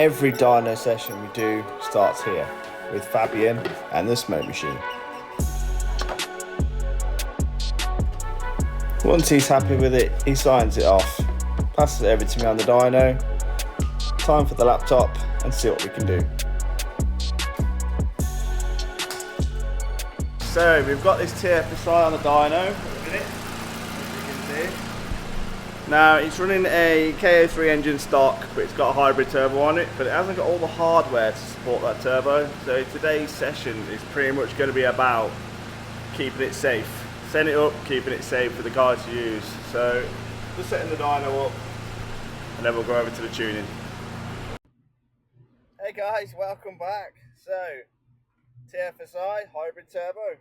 Every dyno session we do starts here with Fabian and the smoke machine. Once he's happy with it, he signs it off, passes it over to me on the dyno. Time for the laptop and see what we can do. So we've got this TFSI on the dyno. Look at it, as you can see. Now it's running a KO3 engine stock, but it's got a hybrid turbo on it, but it hasn't got all the hardware to support that turbo. So today's session is pretty much going to be about keeping it safe. Setting it up, keeping it safe for the guys to use. So just setting the dyno up and then we'll go over to the tuning. Hey guys, welcome back. So TFSI hybrid turbo.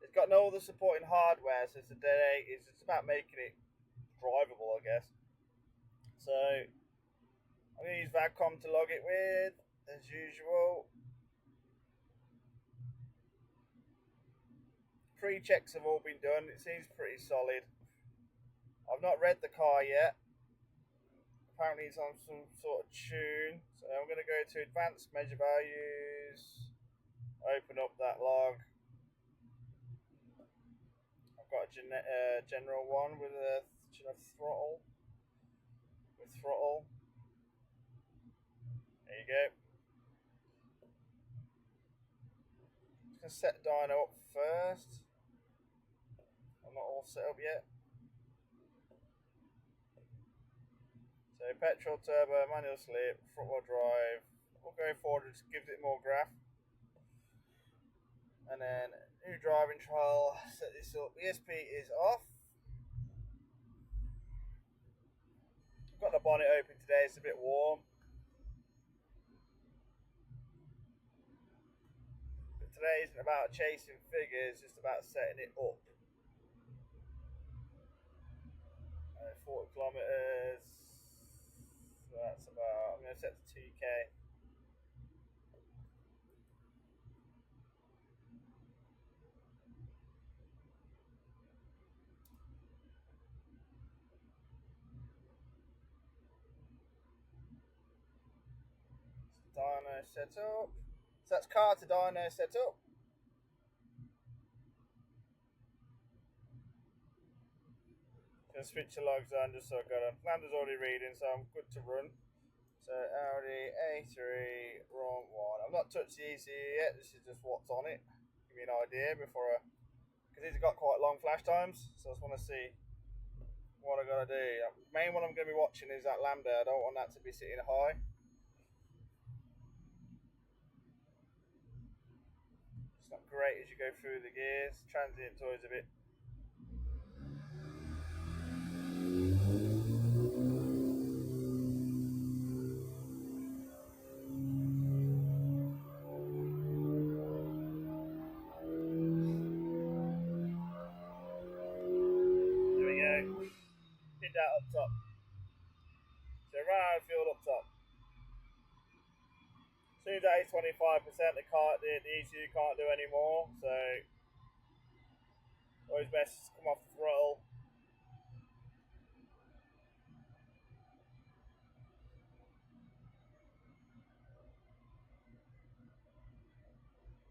It's got no other supporting hardware, so today is just about making it drivable, I guess. So I'm going to use VADCOM to log it with, as usual. Pre-checks have all been done. It seems pretty solid. I've not read the car yet. Apparently it's on some sort of tune. So I'm going to go to advanced measure values. Open up that log. I've got a general one with a throttle. With throttle. There you go. Just going to set the dyno up first. I'm not all set up yet. So petrol, turbo, manual slip, front wheel drive. We'll go forward, just gives it more graph. And then new driving trial, set this up. ESP is off. I've got the bonnet open today, it's a bit warm. But today isn't about chasing figures, just about setting it up. 40 kilometers. So that's about, I'm going to set to 2k. Dyno set up. So that's car to dyno set up. Gonna switch the logs on just so I got them. Lander's already reading, so I'm good to run. So Audi A3 ROM 1. I've not touched the ECU yet. This is just what's on it. Give me an idea before because these have got quite long flash times. So I just want to see what I gotta do. The main one I'm gonna be watching is that lambda. I don't want that to be sitting high. Not great as you go through the gears. Transient toys a bit. There we go. Hit that up top. So run out of fuel up top. As soon as that is 25%, the ECU can't do any more, so always best to come off the throttle.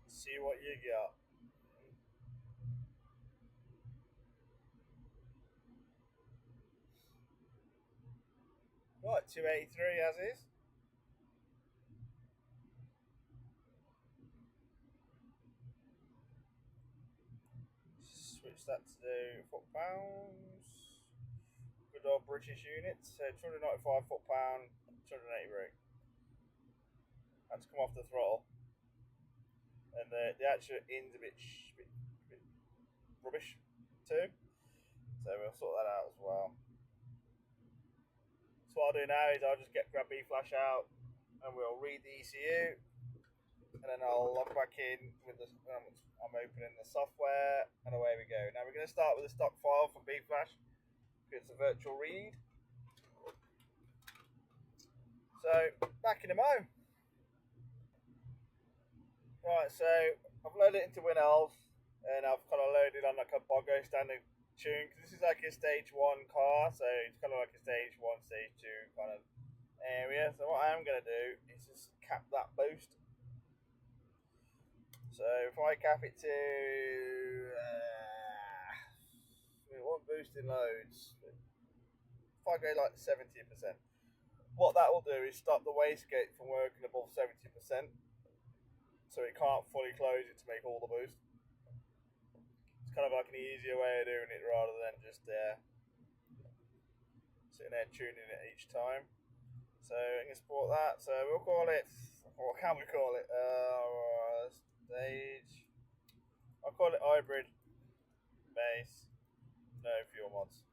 See what you got. Right, 283 as is. Switch that to foot-pounds. Good old British units. So 295 foot-pound, 280 brake. Had to come off the throttle. And the actual in's a bit rubbish too. So we'll sort that out as well. So what I'll do now is I'll just grab Bflash out and we'll read the ECU. And then I'll log back in with the, I'm opening the software, and away we go. Now we're going to start with a stock file from Bflash. It's a virtual read. So back in the mo. Right, so I've loaded it into WinOLS, and I've kind of loaded on like a Bogo standard tune, because this is like a stage 1 car, so it's kind of like a stage 1, stage 2 kind of area. So what I am going to do is just cap that boost. So if I cap it to, it won't boost in loads. If I go like 70%, what that will do is stop the wastegate from working above 70%. So it can't fully close it to make all the boost. It's kind of like an easier way of doing it rather than just sitting there tuning it each time. So I'm going to support that. So we'll call it, what can we call it? Stage. I'll call it hybrid base, no fuel mods.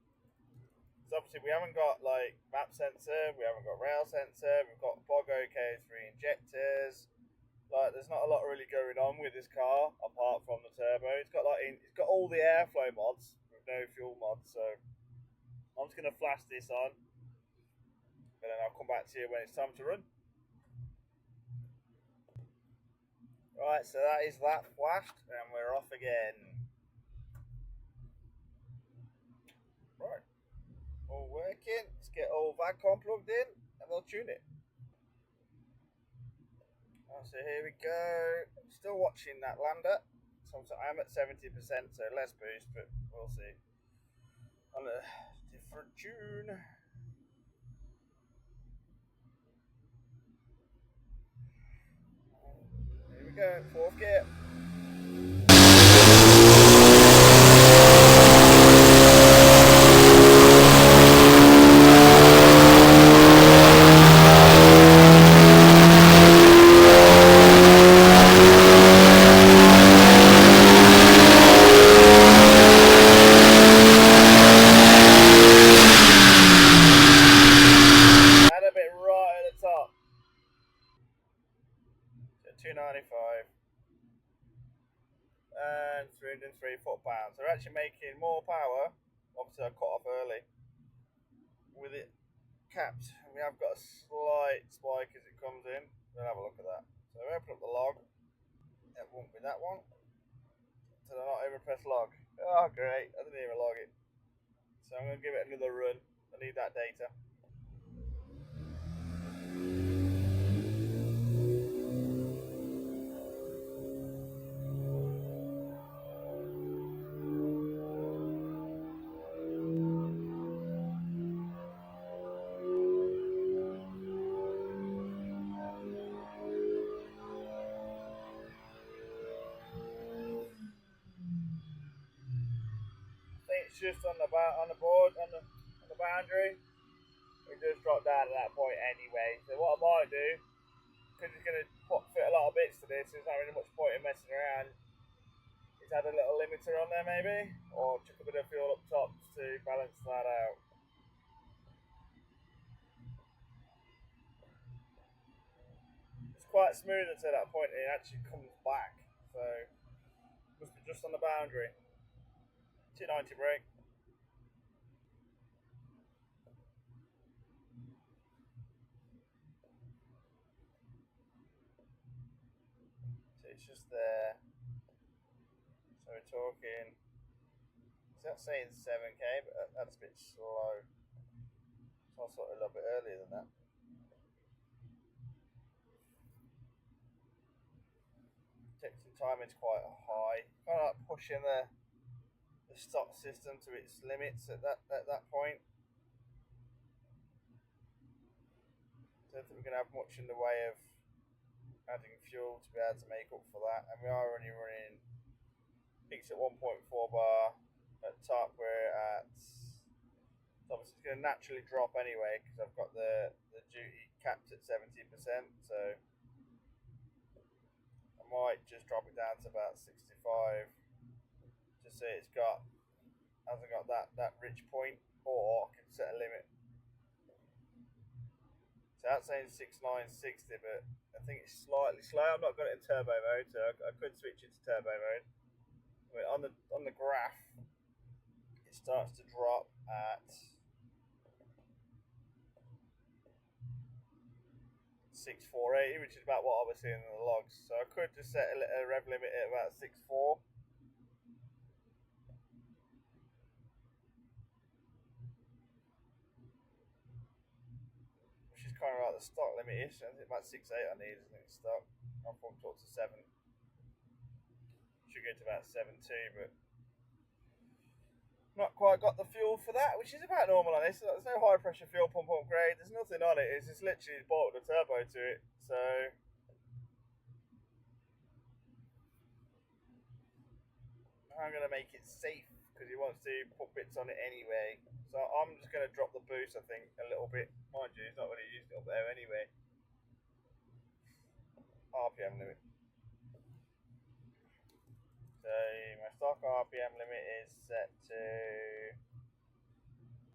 So obviously we haven't got like map sensor, we haven't got rail sensor, we've got Bogo K3 injectors. Like there's not a lot really going on with this car apart from the turbo. It's got all the airflow mods with no fuel mods. So I'm just going to flash this on, and then I'll come back to you when it's time to run. Right, so that is that flashed, and we're off again. Right, all working. Let's get all VAGCOM plugged in, and we'll tune it. Oh, so here we go. Still watching that lander. So I'm at 70%, so less boost, but we'll see. On a different tune. Here we go, fourth gear. Had a bit right at the top. So 295. And 303 foot-pounds. So we're actually making more power. Obviously I cut off early with it capped. We have got a slight spike as it comes in. We'll have a look at that. So we open up the log. It won't be that one. Did I not even press log? Oh great, I didn't even log it. So I'm going to give it another run. I need that data. It's just on the board, on the boundary. It just dropped down at that point anyway. So what I might do, because it's going to fit a lot of bits to this, there's not really much point in messing around, is add a little limiter on there maybe, or chuck a bit of fuel up top to balance that out. It's quite smooth until that point it actually comes back. So must be just on the boundary. 290 brake. So it's just there. So we're talking, is that saying 7k, but that's a bit slow. So I'll sort it a little bit earlier than that. Detection time is quite high. Kind of like pushing the stock system to its limits at that point. Don't think we're going to have much in the way of adding fuel to be able to make up for that, and we are only running peaks at 1.4 bar. At top we're at, obviously it's going to naturally drop anyway because I've got the duty capped at 70%, so I might just drop it down to about 65 just so hasn't got that rich point, or I can set a limit. So that's saying 6960, but I think it's slightly slow. I've not got it in turbo mode, so I could switch it to turbo mode. I mean, on the graph, it starts to drop at 6,480, which is about what I was seeing in the logs. So I could just set a rev limit at about 6.4. kind of like the stock limit is. I think about 6.8 I need, isn't it? Stock. I'll probably talk to 7. Should go to about 7.2, but not quite got the fuel for that, which is about normal on this. There's no high pressure fuel pump upgrade. There's nothing on it. It's just literally bolted a turbo to it. So I'm going to make it safe because he wants to put bits on it anyway. So I'm just going to drop the boost, I think, a little bit. Mind you, he's not really used it up there anyway. RPM limit. So my stock RPM limit is set to,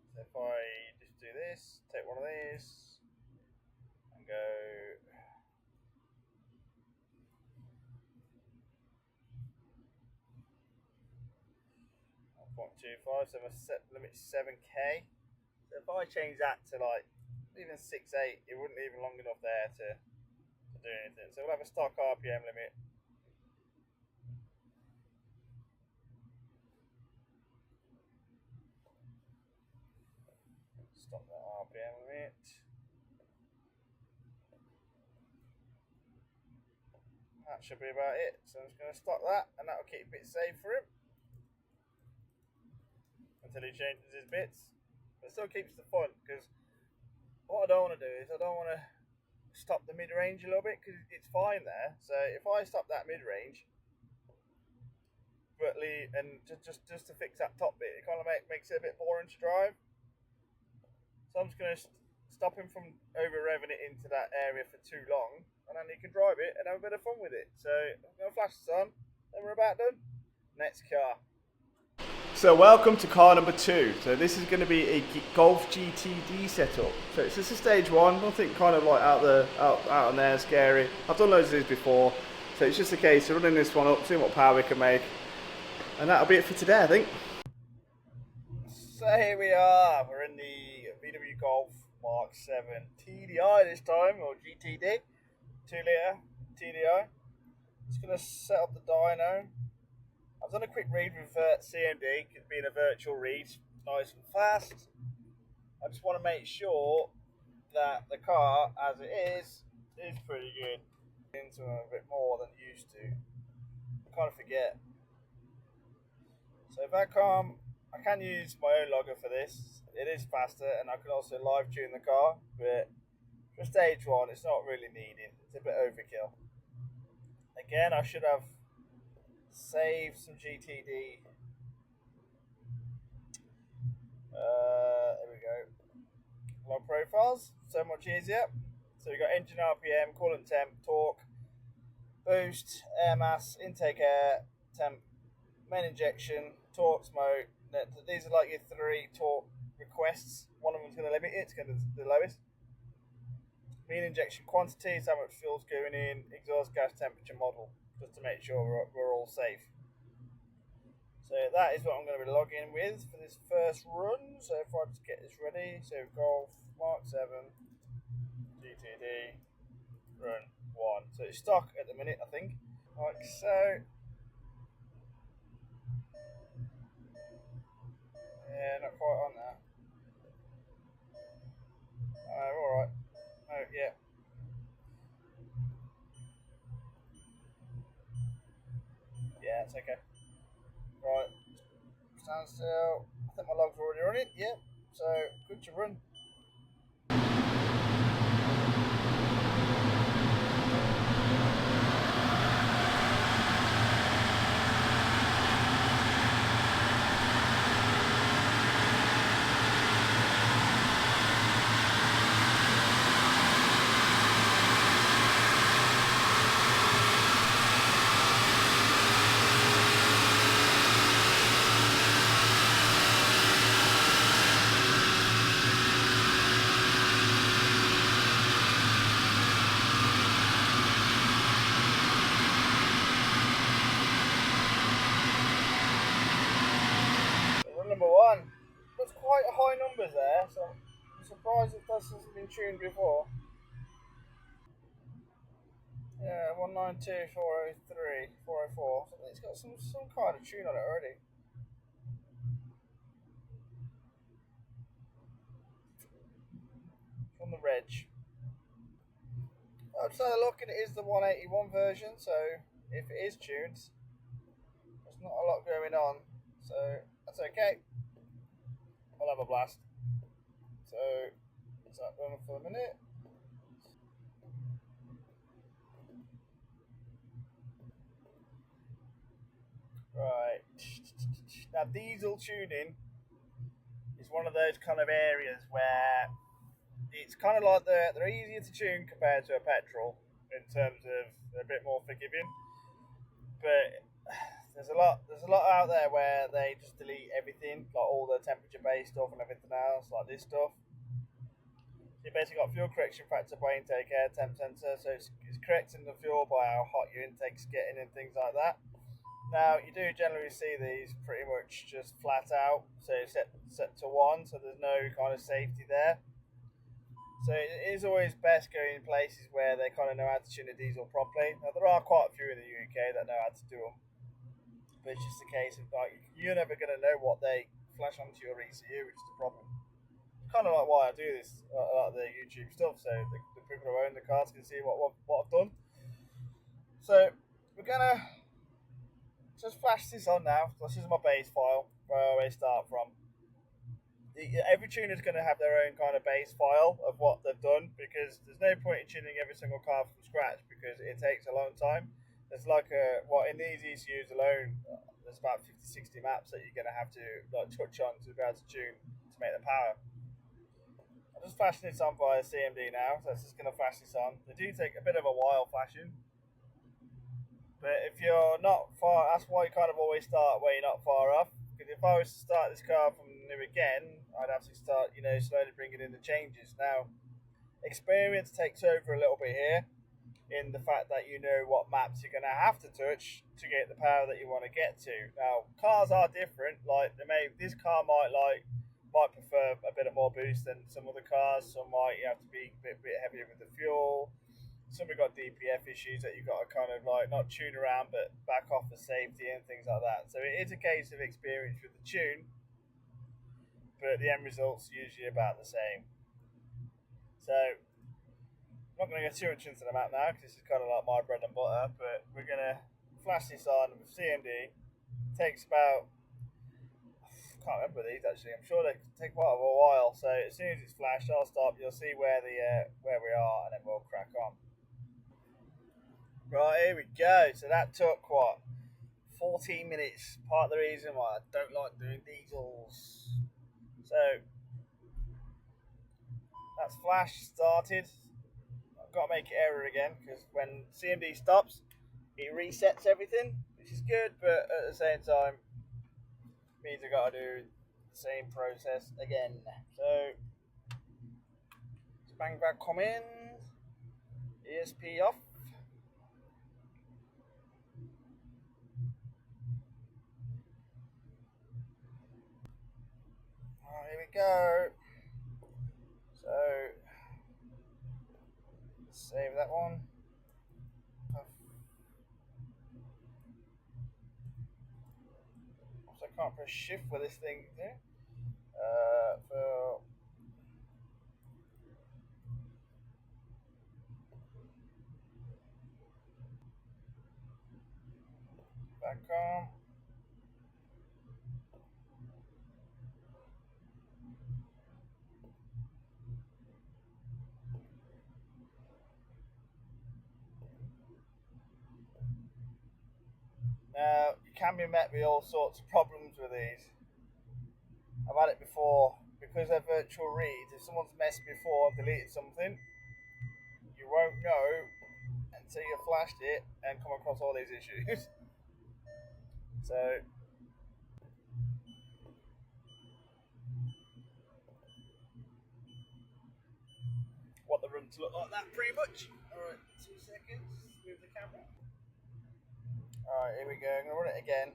so if I just do this, take one of these and go 1.25, so my set limit 7k. So if I change that to like even 6.8, it wouldn't even long enough there to do anything. So we'll have a stock RPM limit. Stop that RPM limit. That should be about it. So I'm just going to stop that, and that'll keep it safe for him until he changes his bits. But it still keeps the fun, because what I don't want to do is I don't want to stop the mid-range a little bit, because it's fine there. So if I stop that mid-range, but and just to fix that top bit, it kind of makes it a bit boring to drive. So I'm just going to stop him from over-revving it into that area for too long, and then he can drive it and have a bit of fun with it. So I'm going to flash this on, and we're about done. Next car. So welcome to car number 2. So this is going to be a Golf GTD setup. So it's just a stage 1, nothing kind of like out on there scary. I've done loads of these before, so it's just a case of running this one up, seeing what power we can make, and that'll be it for today, I think. So here we are, we're in the VW Golf Mark 7 TDI this time, or GTD, 2 litre TDI. Just going to set up the dyno. I've done a quick read with CMD, being a virtual read, nice and fast. I just want to make sure that the car, as it is pretty good. Into a bit more than used to. I kind of forget. So back home, I can use my own logger for this. It is faster, and I can also live tune the car, but for stage 1, it's not really needed. It's a bit overkill. Again, I should have saved some GTD. There we go. Log profiles, so much easier. So we've got engine RPM, coolant temp, torque, boost, air mass, intake air, temp, main injection, torque, smoke. These are like your 3 torque requests. One of them's going to limit it, it's going to be the lowest. Mean injection quantities, how much fuel's going in, exhaust gas temperature model, just to make sure we're all safe. So that is what I'm going to be logging with for this first run. So if I just get this ready, so Golf Mark 7 GTD run 1. So it's stock at the minute, I think. Like so. Yeah, not quite on there. Alright. Oh, yeah. Yeah, it's okay. Right. Stand still. I think my log's already running. Yep. So, good to run. Number 1. There's quite high numbers there, so I'm surprised if this hasn't been tuned before. Yeah, 192, 403, 404. So it's got some kind of tune on it already. From the reg. I've just had a look and it is the 181 version, so if it is tuned, there's not a lot going on, so that's okay. I'll have a blast. So, is that going for a minute? Right. Now, diesel tuning is one of those kind of areas where it's kind of like they're easier to tune compared to a petrol in terms of they're a bit more forgiving. But there's a lot out there where they just delete everything, like all the temperature based stuff and everything else, like this stuff. You basically got fuel correction factor by intake air temp sensor, so it's correcting the fuel by how hot your intake's getting and things like that. Now you do generally see these pretty much just flat out, so set to 1, so there's no kind of safety there. So it is always best going in places where they kind of know how to tune a diesel properly. Now there are quite a few in the UK that know how to do them, but it's just a case of like you're never going to know what they flash onto your ECU, which is the problem. It's kind of like why I do this, like the YouTube stuff, so the people who own the cars can see what I've done. So we're gonna just flash this on now. This is my base file where I always start from. Every tuner is going to have their own kind of base file of what they've done, because there's no point in tuning every single car from scratch because it takes a long time. There's like in these ECUs alone, there's about 50-60 maps that you're going to have to like touch on to be able to tune to make the power. I'm just flashing this on via CMD now, so it's just going to flash this on. They do take a bit of a while flashing, but if you're not far, that's why you kind of always start where you're not far off. Because if I was to start this car from new again, I'd have to start, slowly bringing in the changes. Now, experience takes over a little bit here, in the fact that you know what maps you're going to have to touch to get the power that you want to get to. Now, cars are different. Like this car might prefer a bit of more boost than some other cars. Some might you have to be a bit heavier with the fuel. Some have got DPF issues that you've got to kind of like not tune around but back off for safety and things like that. So it is a case of experience with the tune, but the end result's usually about the same. So I'm not going to go too much into the map now because this is kind of like my bread and butter, but we're going to flash this on with CMD. It takes about, I can't remember these actually, I'm sure they take quite a while. So as soon as it's flashed, I'll stop, you'll see where we are, and then we'll crack on. Right, here we go. So that took 14 minutes. Part of the reason why I don't like doing diesels. So that's flash started. I've got to make it error again because when CMD stops, it resets everything, which is good, but at the same time, means I've got to do the same process again. So bang back, come in, ESP off. Alright, here we go. So save that one. So I can't press shift with this thing. For back on. Now, you can be met with all sorts of problems with these. I've had it before. Because they're virtual reads, if someone's messed before and deleted something, you won't know until you flashed it and come across all these issues. So, want the room to look like that pretty much. Alright, 2 seconds, move the camera. Alright, here we go. I'm going to run it again.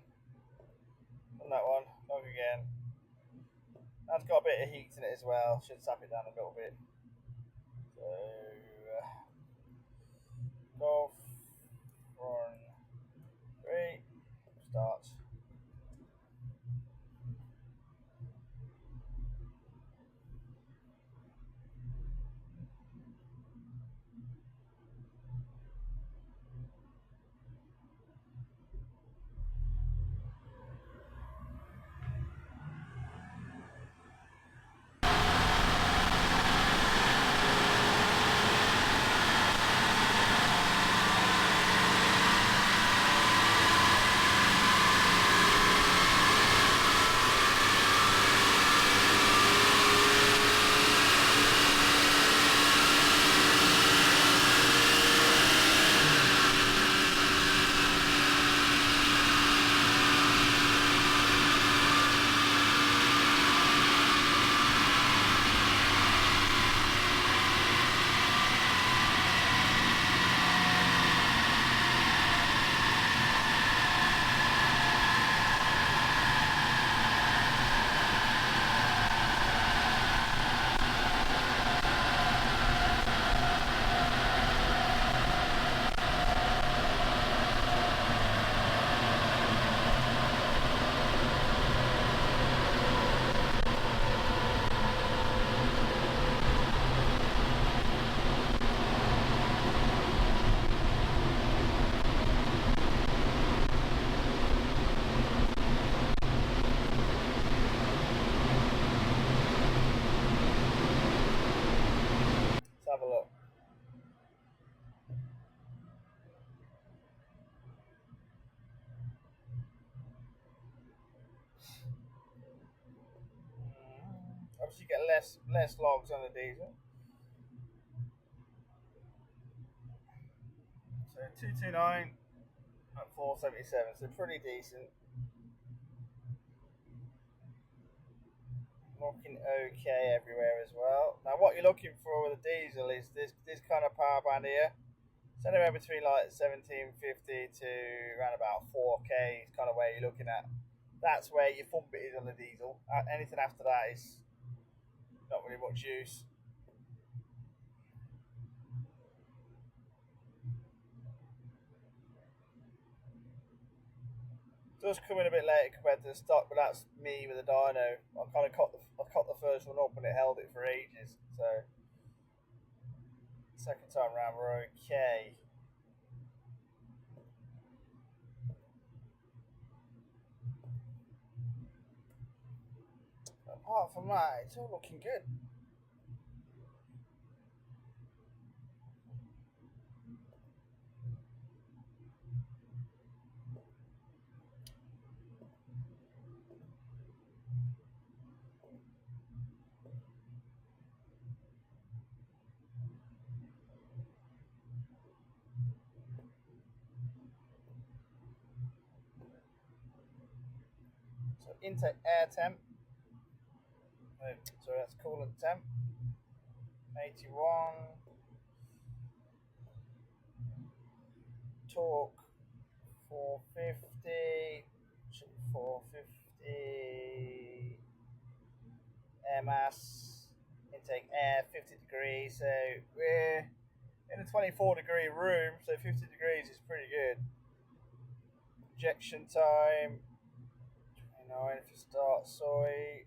On that one, log again. That's got a bit of heat in it as well. Should tap it down a little bit. So, Golf, run, 3, start. get less logs on the diesel. So 229 at 477, so pretty decent. Looking okay everywhere as well. Now what you're looking for with a diesel is this kind of power band here. It's anywhere between like 1750 to around about 4k is kind of where you're looking at. That's where your thumb bit is on the diesel. Anything after that is not really much use. Does come in a bit later compared to the stock, but that's me with a dyno. I kind of caught the first one up and it held it for ages. So second time round we're okay. Apart from that, it's all looking good. So intake air temp. Oh, sorry, that's coolant temp. 81. Torque 450. 450. Air mass. Intake air 50 degrees. So we're in a 24-degree room. So 50 degrees is pretty good. Injection time 29 for start soy.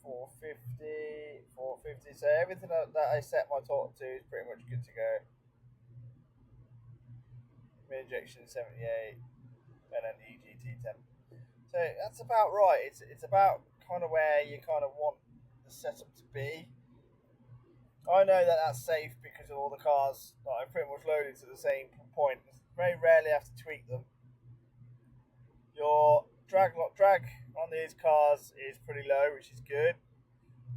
450, so everything that I set my torque to is pretty much good to go. Mid injection 78 and then EGT 10. So that's about right. It's about kind of where you kind of want the setup to be. I know that that's safe because of all the cars that I pretty much loaded to the same point. Very rarely have to tweak them. Your drag on these cars is pretty low, which is good.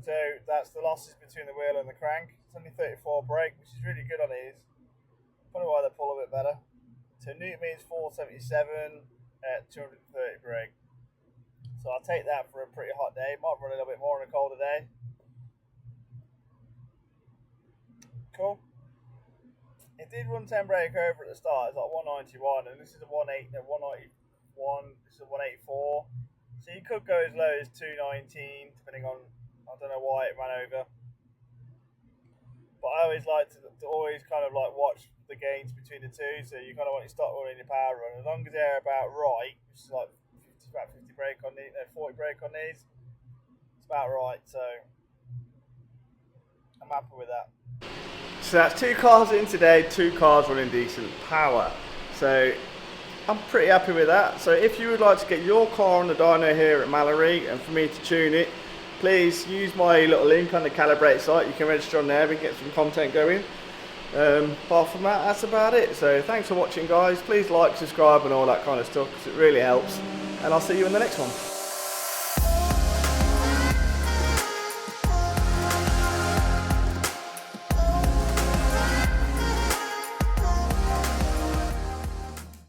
So that's the losses between the wheel and the crank. It's only 34 brake, which is really good on these. Probably why they pull a bit better. So Newton means 477 at 230 brake. So I'll take that for a pretty hot day. Might run a little bit more on a colder day. Cool. It did run 10 brake over at the start. It's like 191, and this is a 191. This is a 184. So you could go as low as 219, depending on, I don't know why it ran over. But I always like to always kind of like watch the gains between the two. So you kind of want your stock run and your power run. As long as they're about right, which is like about 50 brake on these, 40 brake on these, it's about right. So I'm happy with that. So that's 2 cars in today, 2 cars running decent power. So I'm pretty happy with that. So if you would like to get your car on the dyno here at Mallory and for me to tune it, please use my little link on the Calibrate site. You can register on there and get some content going. Apart from that, that's about it. So thanks for watching, guys. Please like, subscribe and all that kind of stuff because it really helps. And I'll see you in the next one.